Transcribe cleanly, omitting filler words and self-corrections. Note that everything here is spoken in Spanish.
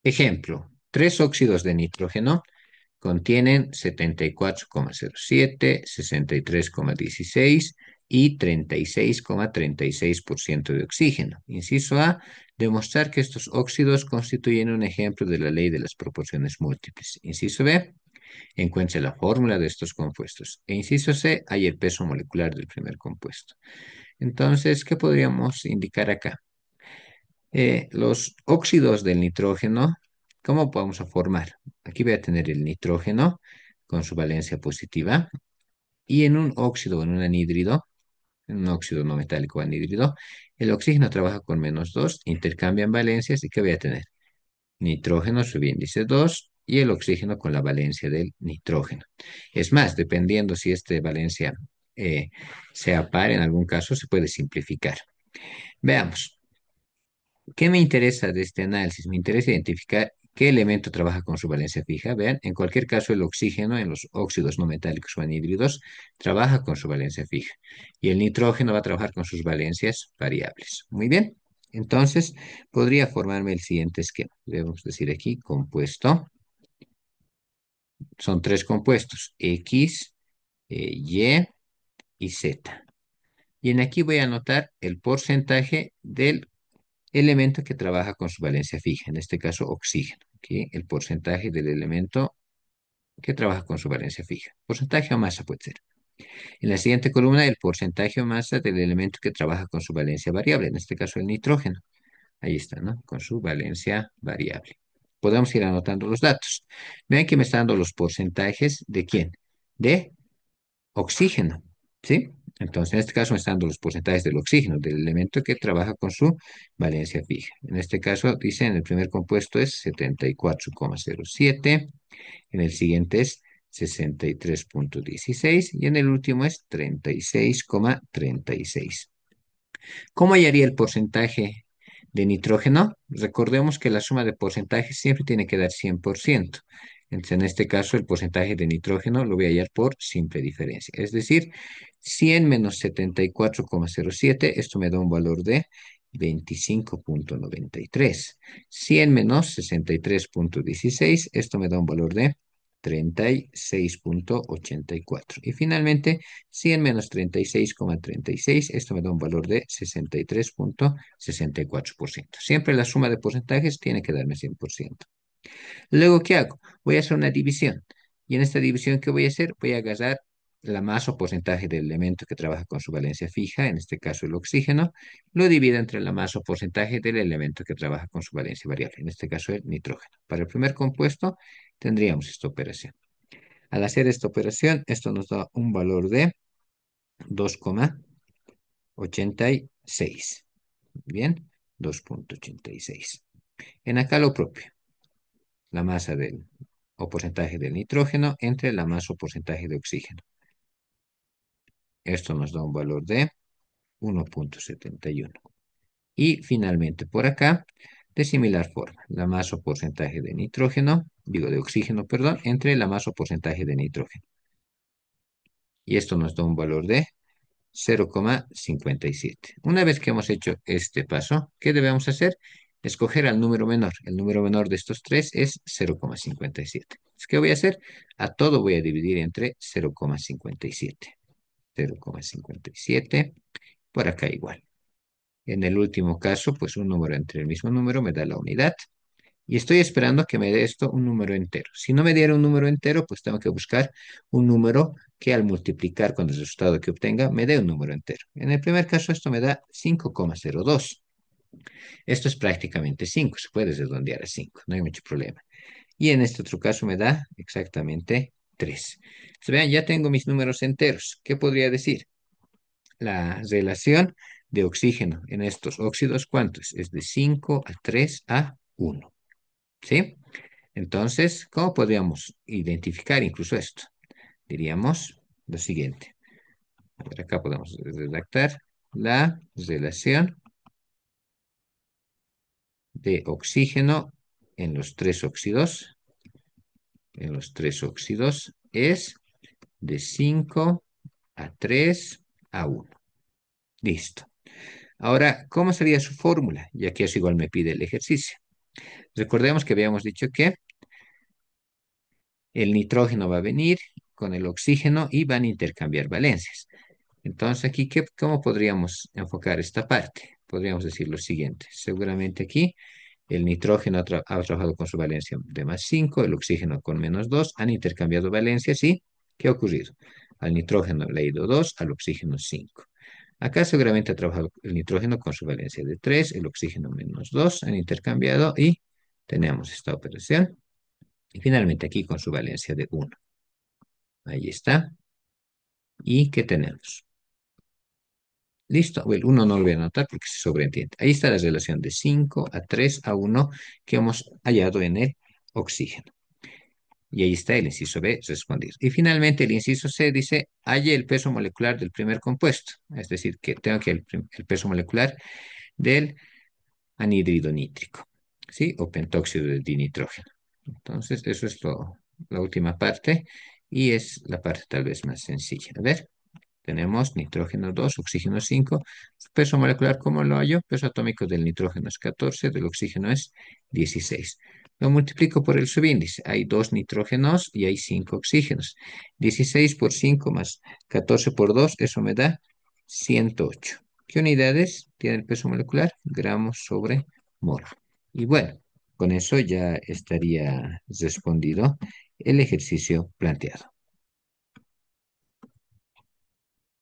Ejemplo, tres óxidos de nitrógeno contienen 74,07, 63,16 y 36,36% de oxígeno. Inciso A, demostrar que estos óxidos constituyen un ejemplo de la ley de las proporciones múltiples. Inciso B, encuentre la fórmula de estos compuestos. E inciso C, hay el peso molecular del primer compuesto. Entonces, ¿qué podríamos indicar acá? Los óxidos del nitrógeno, ¿cómo vamos a formar? Aquí voy a tener el nitrógeno con su valencia positiva y en un óxido, en un anhídrido, en un óxido no metálico anhídrido, el oxígeno trabaja con -2, intercambian valencias y ¿qué voy a tener? Nitrógeno subíndice 2 y el oxígeno con la valencia del nitrógeno. Es más, dependiendo si esta valencia eh, sea par, en algún caso se puede simplificar. Veamos. ¿Qué me interesa de este análisis? Me interesa identificar qué elemento trabaja con su valencia fija. Vean, en cualquier caso, el oxígeno en los óxidos no metálicos o anhídridos trabaja con su valencia fija y el nitrógeno va a trabajar con sus valencias variables. Muy bien, entonces podría formarme el siguiente esquema. Debemos decir aquí compuesto. Son tres compuestos, X, Y y Z. Y en aquí voy a anotar el porcentaje del elemento que trabaja con su valencia fija, en este caso oxígeno, ¿ok? El porcentaje del elemento que trabaja con su valencia fija. Porcentaje o masa puede ser. En la siguiente columna, el porcentaje o masa del elemento que trabaja con su valencia variable, en este caso el nitrógeno. Ahí está, ¿no? Con su valencia variable. Podemos ir anotando los datos. Vean que me está dando los porcentajes de quién? De oxígeno, ¿sí? Entonces, en este caso me están dando los porcentajes del oxígeno, del elemento que trabaja con su valencia fija. En este caso, dice, en el primer compuesto es 74,07, en el siguiente es 63,16 y en el último es 36,36. ¿Cómo hallaría el porcentaje de nitrógeno? Recordemos que la suma de porcentajes siempre tiene que dar 100%. Entonces, en este caso, el porcentaje de nitrógeno lo voy a hallar por simple diferencia. Es decir, 100 menos 74,07, esto me da un valor de 25,93. 100 menos 63,16, esto me da un valor de 36,84. Y finalmente, 100 menos 36,36, esto me da un valor de 63,64%. Siempre la suma de porcentajes tiene que darme 100%. Luego, ¿qué hago? Voy a hacer una división. Y en esta división, ¿qué voy a hacer? Voy a agarrar la masa o porcentaje del elemento que trabaja con su valencia fija, en este caso el oxígeno, lo divido entre la masa o porcentaje del elemento que trabaja con su valencia variable, en este caso el nitrógeno. Para el primer compuesto tendríamos esta operación. Al hacer esta operación, esto nos da un valor de 2,86. Bien, 2,86. En acá lo propio, la masa del o porcentaje del nitrógeno entre la masa o porcentaje de oxígeno. Esto nos da un valor de 1,71. Y finalmente por acá, de similar forma, la masa o porcentaje de nitrógeno, digo de oxígeno, perdón, entre la masa o porcentaje de nitrógeno. Y esto nos da un valor de 0,57. Una vez que hemos hecho este paso, ¿qué debemos hacer? Escoger al número menor. El número menor de estos tres es 0,57. ¿Qué voy a hacer? A todo voy a dividir entre 0,57. 0,57. Por acá igual. En el último caso, pues un número entre el mismo número me da la unidad. Y estoy esperando que me dé esto un número entero. Si no me diera un número entero, pues tengo que buscar un número que al multiplicar con el resultado que obtenga me dé un número entero. En el primer caso, esto me da 5,02. Esto es prácticamente 5, se puede redondear a 5, no hay mucho problema. Y en este otro caso me da exactamente 3. Entonces, vean, ya tengo mis números enteros. ¿Qué podría decir? La relación de oxígeno en estos óxidos, ¿cuánto es? Es de 5 a 3 a 1. ¿Sí? Entonces, ¿cómo podríamos identificar incluso esto? Diríamos lo siguiente. A ver, acá podemos redactar la relación de oxígeno en los tres óxidos. En los tres óxidos es de 5 a 3 a 1. Listo. Ahora, ¿cómo sería su fórmula? Ya que eso igual me pide el ejercicio. Recordemos que habíamos dicho que el nitrógeno va a venir con el oxígeno y van a intercambiar valencias. Entonces aquí, ¿cómo podríamos enfocar esta parte? Podríamos decir lo siguiente. Seguramente aquí el nitrógeno ha trabajado con su valencia de +5, el oxígeno con -2, han intercambiado valencias y ¿qué ha ocurrido? Al nitrógeno le ha ido 2, al oxígeno 5. Acá seguramente ha trabajado el nitrógeno con su valencia de 3, el oxígeno -2, han intercambiado y tenemos esta operación. Y finalmente aquí con su valencia de 1. Ahí está. ¿Y qué tenemos? Listo. El 1 no lo voy a anotar porque se sobreentiende. Ahí está la relación de 5:3:1 que hemos hallado en el oxígeno. Y ahí está el inciso B respondido. Y finalmente el inciso C dice, halle el peso molecular del primer compuesto. Es decir, que tengo que el peso molecular del anhídrido nítrico, ¿sí? O pentóxido de dinitrógeno. Entonces, eso es la última parte y es la parte tal vez más sencilla. A ver. Tenemos nitrógeno 2, oxígeno 5. Su peso molecular, ¿cómo lo hallo? Peso atómico del nitrógeno es 14, del oxígeno es 16. Lo multiplico por el subíndice. Hay 2 nitrógenos y hay 5 oxígenos. 16 por 5 más 14 por 2, eso me da 108. ¿Qué unidades tiene el peso molecular? Gramos sobre mol. Y bueno, con eso ya estaría respondido el ejercicio planteado.